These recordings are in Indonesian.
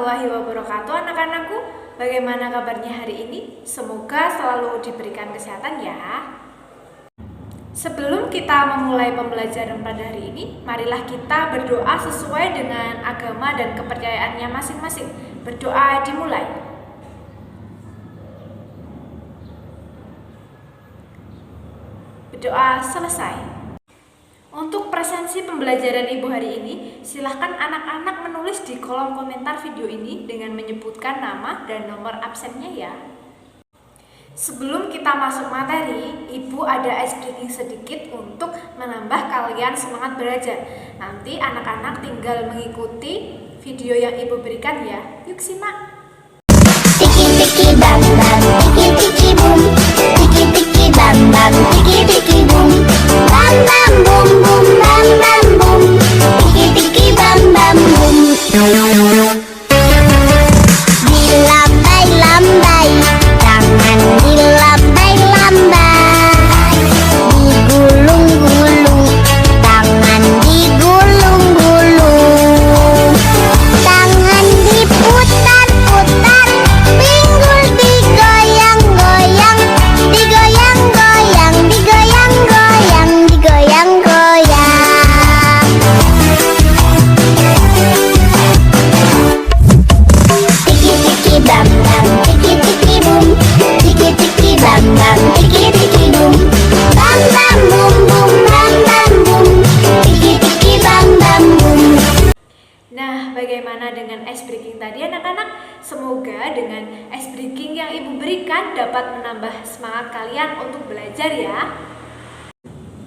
warahmatullahi wabarakatuh anak-anakku. Bagaimana kabarnya hari ini? Semoga selalu diberikan kesehatan ya. Sebelum kita memulai pembelajaran pada hari ini, marilah kita berdoa sesuai dengan agama dan kepercayaannya masing-masing. Berdoa dimulai. Berdoa selesai. Untuk presensi pembelajaran Ibu hari ini, silahkan anak-anak menulis di kolom komentar video ini dengan menyebutkan nama dan nomor absennya ya. Sebelum kita masuk materi, Ibu ada ice breaking sedikit untuk menambah kalian semangat belajar. Nanti anak-anak tinggal mengikuti video yang Ibu berikan ya. Yuk simak. Tiki-tiki bam bam, tiki-tiki boom, tiki-tiki bam bam, tiki-tiki boom, bam bam boom boom, bam bam boom, tiki-tiki bam bam boom. Dilambai-lambai, tangan dilambai-lambai, digulung-gulung, tangan digulung-gulung, tangan diputar-putar, pinggul digoyang-goyang, digoyang-goyang, digoyang-goyang, digoyang-goyang. Tiki-tiki bam bam, tiki-tiki boom, tiki-tiki bam bam, tiki-tiki boom, bam bam boom boom, bam bam boom, tiki-tiki bam bam boom. Nah, bagaimana dengan ice breaking tadi anak-anak? Semoga dengan ice breaking yang Ibu berikan dapat menambah semangat kalian untuk belajar ya.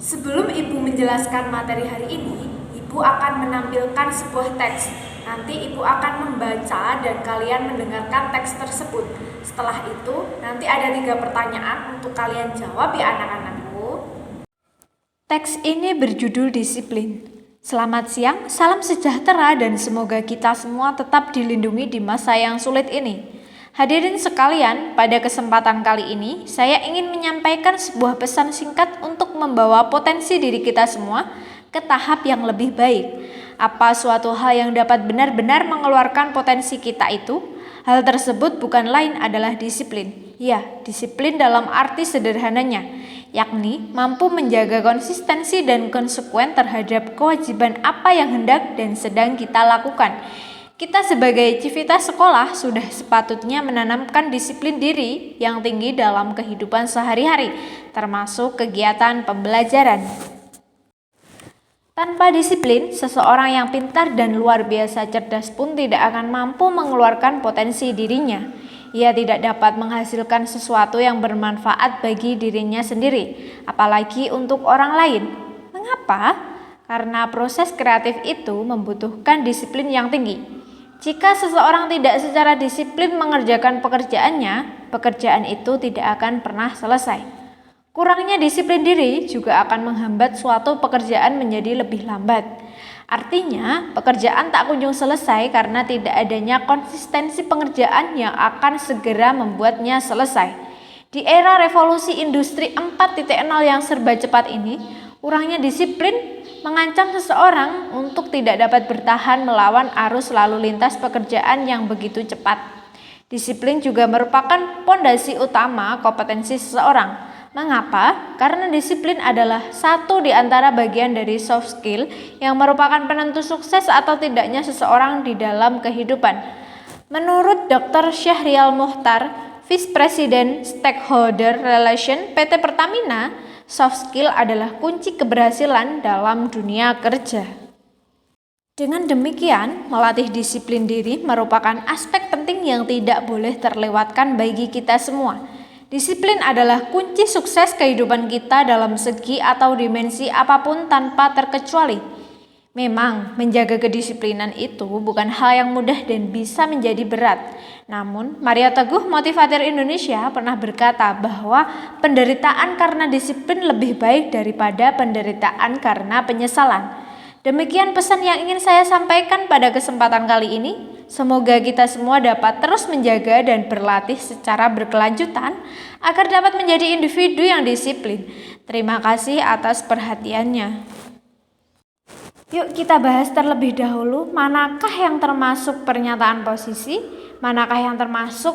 Sebelum Ibu menjelaskan materi hari ini, Ibu akan menampilkan sebuah teks. Nanti Ibu akan membaca dan kalian mendengarkan teks tersebut. Setelah itu, nanti ada 3 pertanyaan untuk kalian jawab ya anak-anakku. Teks ini berjudul disiplin. Selamat siang, salam sejahtera dan semoga kita semua tetap dilindungi di masa yang sulit ini. Hadirin sekalian, pada kesempatan kali ini saya ingin menyampaikan sebuah pesan singkat untuk membawa potensi diri kita semua ke tahap yang lebih baik. Apa suatu hal yang dapat benar-benar mengeluarkan potensi kita itu? Hal tersebut bukan lain adalah disiplin. Ya, disiplin dalam arti sederhananya, yakni mampu menjaga konsistensi dan konsekuen terhadap kewajiban apa yang hendak dan sedang kita lakukan. Kita sebagai civitas sekolah sudah sepatutnya menanamkan disiplin diri yang tinggi dalam kehidupan sehari-hari, termasuk kegiatan pembelajaran. Tanpa disiplin, seseorang yang pintar dan luar biasa cerdas pun tidak akan mampu mengeluarkan potensi dirinya. Ia tidak dapat menghasilkan sesuatu yang bermanfaat bagi dirinya sendiri, apalagi untuk orang lain. Mengapa? Karena proses kreatif itu membutuhkan disiplin yang tinggi. Jika seseorang tidak secara disiplin mengerjakan pekerjaannya, pekerjaan itu tidak akan pernah selesai. Kurangnya disiplin diri juga akan menghambat suatu pekerjaan menjadi lebih lambat. Artinya, pekerjaan tak kunjung selesai karena tidak adanya konsistensi pengerjaan yang akan segera membuatnya selesai. Di era revolusi industri 4.0 yang serba cepat ini, kurangnya disiplin mengancam seseorang untuk tidak dapat bertahan melawan arus lalu lintas pekerjaan yang begitu cepat. Disiplin juga merupakan pondasi utama kompetensi seseorang. Mengapa? Karena disiplin adalah satu di antara bagian dari soft skill yang merupakan penentu sukses atau tidaknya seseorang di dalam kehidupan. Menurut Dr. Syahrial Muchtar, Vice President Stakeholder Relation PT Pertamina, soft skill adalah kunci keberhasilan dalam dunia kerja. Dengan demikian, melatih disiplin diri merupakan aspek penting yang tidak boleh terlewatkan bagi kita semua. Disiplin adalah kunci sukses kehidupan kita dalam segi atau dimensi apapun tanpa terkecuali. Memang, menjaga kedisiplinan itu bukan hal yang mudah dan bisa menjadi berat. Namun, Mario Teguh, motivator Indonesia, pernah berkata bahwa penderitaan karena disiplin lebih baik daripada penderitaan karena penyesalan. Demikian pesan yang ingin saya sampaikan pada kesempatan kali ini. Semoga kita semua dapat terus menjaga dan berlatih secara berkelanjutan agar dapat menjadi individu yang disiplin. Terima kasih atas perhatiannya. Yuk kita bahas terlebih dahulu manakah yang termasuk pernyataan posisi, manakah yang termasuk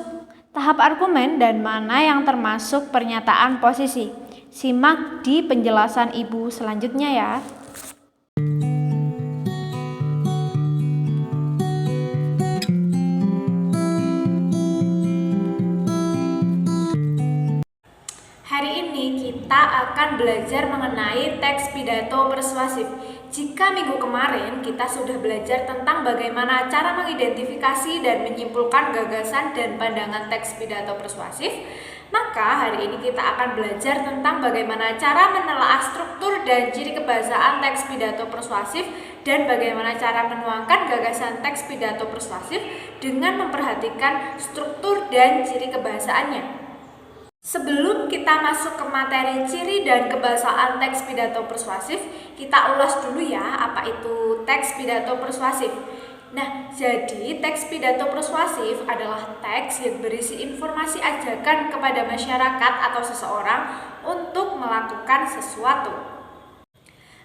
tahap argumen, dan mana yang termasuk pernyataan posisi. Simak di penjelasan Ibu selanjutnya ya. Hari ini kita akan belajar mengenai teks pidato persuasif. Jika minggu kemarin kita sudah belajar tentang bagaimana cara mengidentifikasi dan menyimpulkan gagasan dan pandangan teks pidato persuasif, maka hari ini kita akan belajar tentang bagaimana cara menelaah struktur dan ciri kebahasaan teks pidato persuasif dan bagaimana cara menuangkan gagasan teks pidato persuasif dengan memperhatikan struktur dan ciri kebahasaannya. Sebelum kita masuk ke materi ciri dan kebahasaan teks pidato persuasif, kita ulas dulu ya apa itu teks pidato persuasif. Nah, jadi teks pidato persuasif adalah teks yang berisi informasi ajakan kepada masyarakat atau seseorang untuk melakukan sesuatu.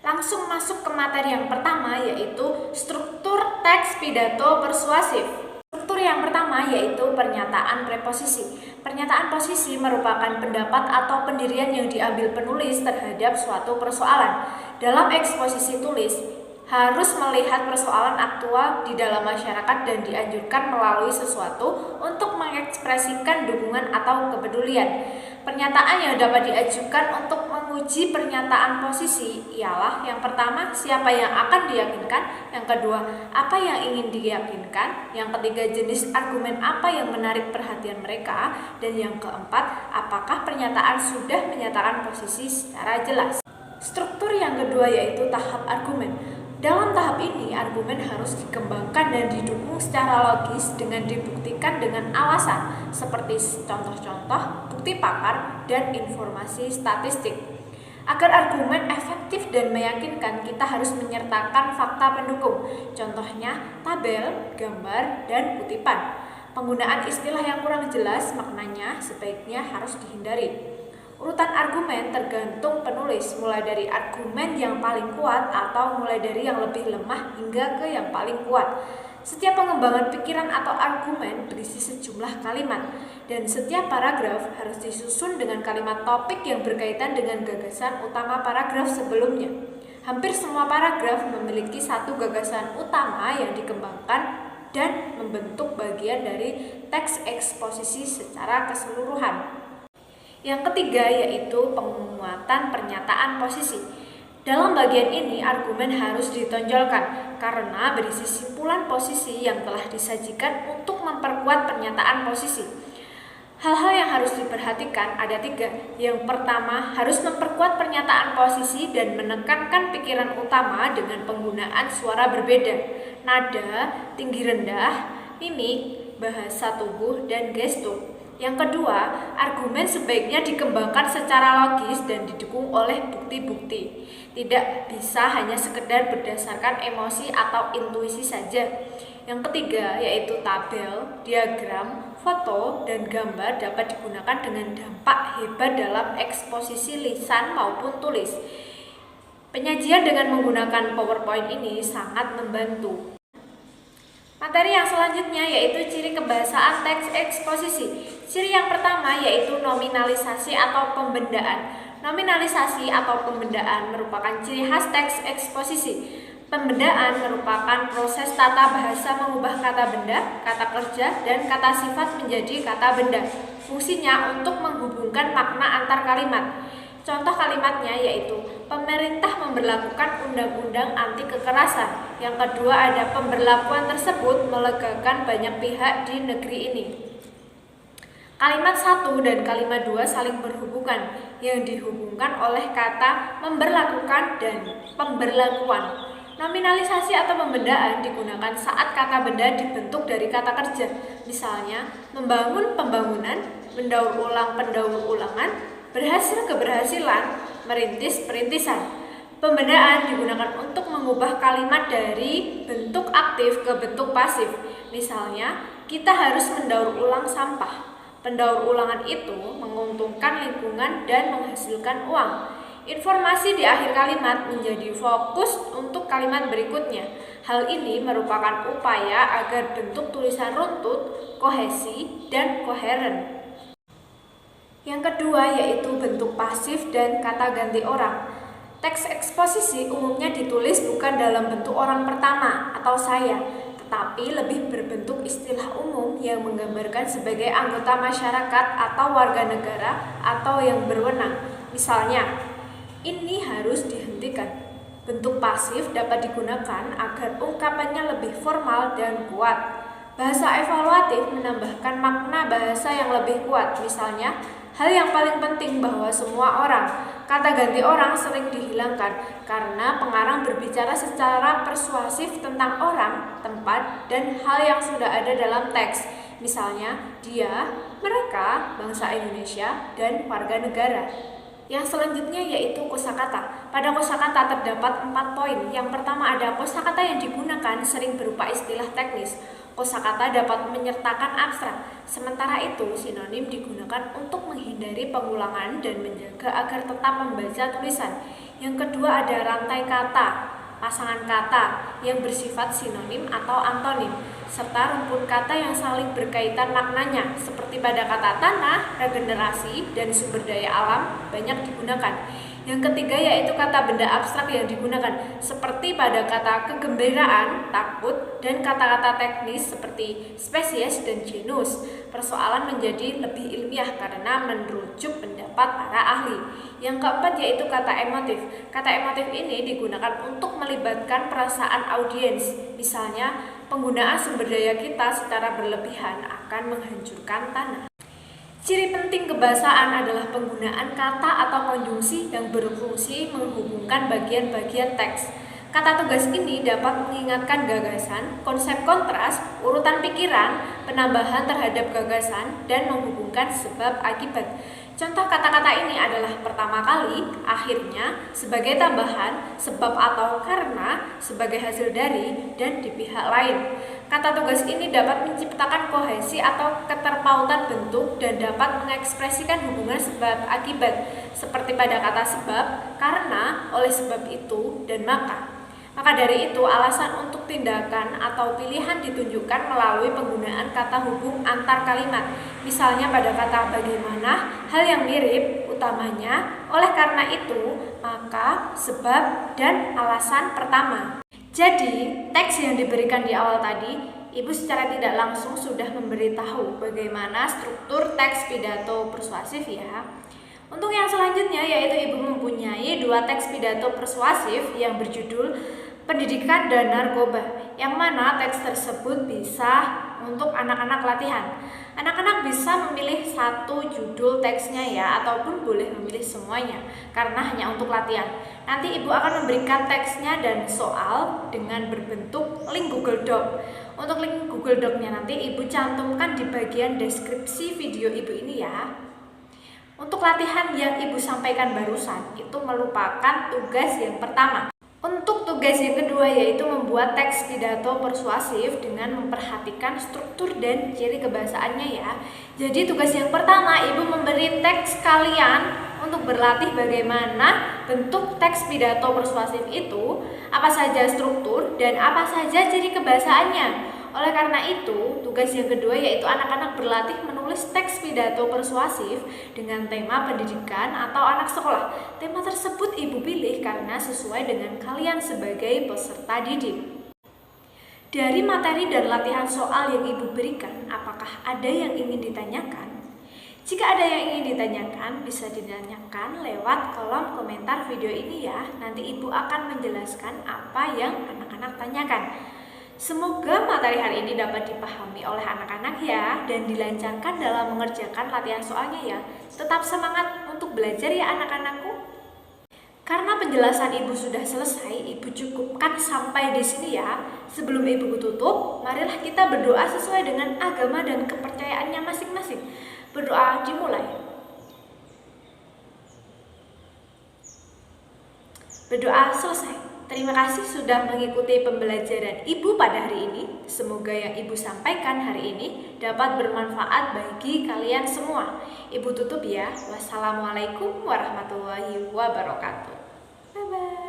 Langsung masuk ke materi yang pertama, yaitu struktur teks pidato persuasif. Struktur yang pertama yaitu pernyataan preposisi. Pernyataan posisi merupakan pendapat atau pendirian yang diambil penulis terhadap suatu persoalan. Dalam eksposisi tulis, harus melihat persoalan aktual di dalam masyarakat dan dianjurkan melalui sesuatu untuk mengekspresikan dukungan atau kepedulian. Pernyataan yang dapat diajukan untuk menguji pernyataan posisi ialah yang pertama, siapa yang akan diyakinkan, yang kedua, apa yang ingin diyakinkan, yang ketiga, jenis argumen apa yang menarik perhatian mereka, dan yang keempat, apakah pernyataan sudah menyatakan posisi secara jelas. Struktur yang kedua yaitu tahap argumen. Dalam tahap ini, argumen harus dikembangkan dan didukung secara logis dengan dibuktikan dengan alasan seperti contoh-contoh, bukti pakar, dan informasi statistik. Agar argumen efektif dan meyakinkan, kita harus menyertakan fakta pendukung, contohnya tabel, gambar, dan kutipan. Penggunaan istilah yang kurang jelas maknanya sebaiknya harus dihindari. Urutan argumen tergantung penulis, mulai dari argumen yang paling kuat atau mulai dari yang lebih lemah hingga ke yang paling kuat. Setiap pengembangan pikiran atau argumen berisi sejumlah kalimat, dan setiap paragraf harus disusun dengan kalimat topik yang berkaitan dengan gagasan utama paragraf sebelumnya. Hampir semua paragraf memiliki satu gagasan utama yang dikembangkan dan membentuk bagian dari teks eksposisi secara keseluruhan. Yang ketiga yaitu penguatan pernyataan posisi. Dalam bagian ini argumen harus ditonjolkan karena berisi simpulan posisi yang telah disajikan untuk memperkuat pernyataan posisi. Hal-hal yang harus diperhatikan ada tiga. Yang pertama, harus memperkuat pernyataan posisi dan menekankan pikiran utama dengan penggunaan suara berbeda, nada, tinggi rendah, mimik, bahasa tubuh, dan gestur. Yang kedua, argumen sebaiknya dikembangkan secara logis dan didukung oleh bukti-bukti. Tidak bisa hanya sekedar berdasarkan emosi atau intuisi saja. Yang ketiga, yaitu tabel, diagram, foto, dan gambar dapat digunakan dengan dampak hebat dalam eksposisi lisan maupun tulis. Penyajian dengan menggunakan PowerPoint ini sangat membantu. Materi yang selanjutnya yaitu ciri kebahasaan teks eksposisi. Ciri yang pertama yaitu nominalisasi atau pembendaan. Nominalisasi atau pembendaan merupakan ciri khas teks eksposisi. Pembendaan merupakan proses tata bahasa mengubah kata benda, kata kerja, dan kata sifat menjadi kata benda. Fungsinya untuk menghubungkan makna antar kalimat. Contoh kalimatnya yaitu pemerintah memberlakukan undang-undang anti kekerasan. Yang kedua ada pemberlakuan tersebut melegakan banyak pihak di negeri ini. Kalimat 1 dan kalimat 2 saling berhubungan yang dihubungkan oleh kata memberlakukan dan pemberlakuan. Nominalisasi atau pembendaan digunakan saat kata benda dibentuk dari kata kerja. Misalnya membangun pembangunan, mendaur ulang pendaur ulangan, berhasil keberhasilan, merintis perintisan. Pembendaan digunakan untuk mengubah kalimat dari bentuk aktif ke bentuk pasif. Misalnya, kita harus mendaur ulang sampah. Pendaur ulangan itu menguntungkan lingkungan dan menghasilkan uang. Informasi di akhir kalimat menjadi fokus untuk kalimat berikutnya. Hal ini merupakan upaya agar bentuk tulisan runtut, kohesi, dan koheren. Yang kedua yaitu bentuk pasif dan kata ganti orang. Teks eksposisi umumnya ditulis bukan dalam bentuk orang pertama atau saya, tetapi lebih berbentuk istilah umum yang menggambarkan sebagai anggota masyarakat atau warga negara atau yang berwenang. Misalnya, ini harus dihentikan. Bentuk pasif dapat digunakan agar ungkapannya lebih formal dan kuat. Bahasa evaluatif menambahkan makna bahasa yang lebih kuat. Misalnya, hal yang paling penting bahwa semua orang. Kata ganti orang sering dihilangkan karena pengarang berbicara secara persuasif tentang orang, tempat, dan hal yang sudah ada dalam teks. Misalnya, dia, mereka, bangsa Indonesia, dan warga negara. Yang selanjutnya yaitu kosakata. Pada kosakata terdapat 4 poin. Yang pertama ada kosakata yang digunakan sering berupa istilah teknis. Kosakata dapat menyertakan abstrak. Sementara itu, sinonim digunakan untuk menghindari pengulangan dan menjaga agar tetap membaca tulisan. Yang kedua ada rantai kata, pasangan kata yang bersifat sinonim atau antonim, serta rumpun kata yang saling berkaitan maknanya, seperti pada kata tanah, regenerasi, dan sumber daya alam banyak digunakan. Yang ketiga yaitu kata benda abstrak yang digunakan, seperti pada kata kegembiraan, takut, dan kata-kata teknis seperti spesies dan genus. Persoalan menjadi lebih ilmiah karena merujuk pendapat para ahli. Yang keempat yaitu kata emotif. Kata emotif ini digunakan untuk melibatkan perasaan audiens. Misalnya, penggunaan sumber daya kita secara berlebihan akan menghancurkan tanah. Ciri penting kebahasaan adalah penggunaan kata atau konjungsi yang berfungsi menghubungkan bagian-bagian teks. Kata tugas ini dapat mengingatkan gagasan, konsep kontras, urutan pikiran, penambahan terhadap gagasan, dan menghubungkan sebab akibat. Contoh kata-kata ini adalah pertama kali, akhirnya, sebagai tambahan, sebab atau karena, sebagai hasil dari, dan di pihak lain. Kata tugas ini dapat menciptakan kohesi atau keterpautan bentuk dan dapat mengekspresikan hubungan sebab akibat, seperti pada kata sebab, karena, oleh sebab itu, dan maka. Maka dari itu, alasan untuk tindakan atau pilihan ditunjukkan melalui penggunaan kata hubung antar kalimat. Misalnya pada kata bagaimana, hal yang mirip, utamanya, oleh karena itu, maka, sebab, dan alasan pertama. Jadi, teks yang diberikan di awal tadi, Ibu secara tidak langsung sudah memberitahu bagaimana struktur teks pidato persuasif ya. Untuk yang selanjutnya yaitu Ibu mempunyai 2 teks pidato persuasif yang berjudul Pendidikan dan Narkoba, yang mana teks tersebut bisa untuk anak-anak latihan. Anak-anak bisa memilih 1 judul teksnya ya, ataupun boleh memilih semuanya karena hanya untuk latihan. Nanti Ibu akan memberikan teksnya dan soal dengan berbentuk link Google Doc. Untuk link Google Doc-nya nanti Ibu cantumkan di bagian deskripsi video Ibu ini ya. Untuk latihan yang Ibu sampaikan barusan itu merupakan tugas yang pertama. Untuk tugas yang kedua yaitu membuat teks pidato persuasif dengan memperhatikan struktur dan ciri kebahasaannya ya. Jadi tugas yang pertama Ibu memberi teks kalian untuk berlatih bagaimana bentuk teks pidato persuasif itu, apa saja struktur dan apa saja ciri kebahasaannya. Oleh karena itu, tugas yang kedua yaitu anak-anak berlatih menulis teks pidato persuasif dengan tema pendidikan atau anak sekolah. Tema tersebut Ibu pilih karena sesuai dengan kalian sebagai peserta didik. Dari materi dan latihan soal yang Ibu berikan, apakah ada yang ingin ditanyakan? Jika ada yang ingin ditanyakan, bisa ditanyakan lewat kolom komentar video ini ya. Nanti Ibu akan menjelaskan apa yang anak-anak tanyakan. Semoga materi hari ini dapat dipahami oleh anak-anak ya, dan dilancarkan dalam mengerjakan latihan soalnya ya. Tetap semangat untuk belajar ya anak-anakku. Karena penjelasan Ibu sudah selesai, Ibu cukupkan sampai di sini ya. Sebelum Ibu tutup, marilah kita berdoa sesuai dengan agama dan kepercayaannya masing-masing. Berdoa dimulai. Berdoa selesai. Terima kasih sudah mengikuti pembelajaran Ibu pada hari ini. Semoga yang Ibu sampaikan hari ini dapat bermanfaat bagi kalian semua. Ibu tutup ya. Wassalamualaikum warahmatullahi wabarakatuh. Bye-bye.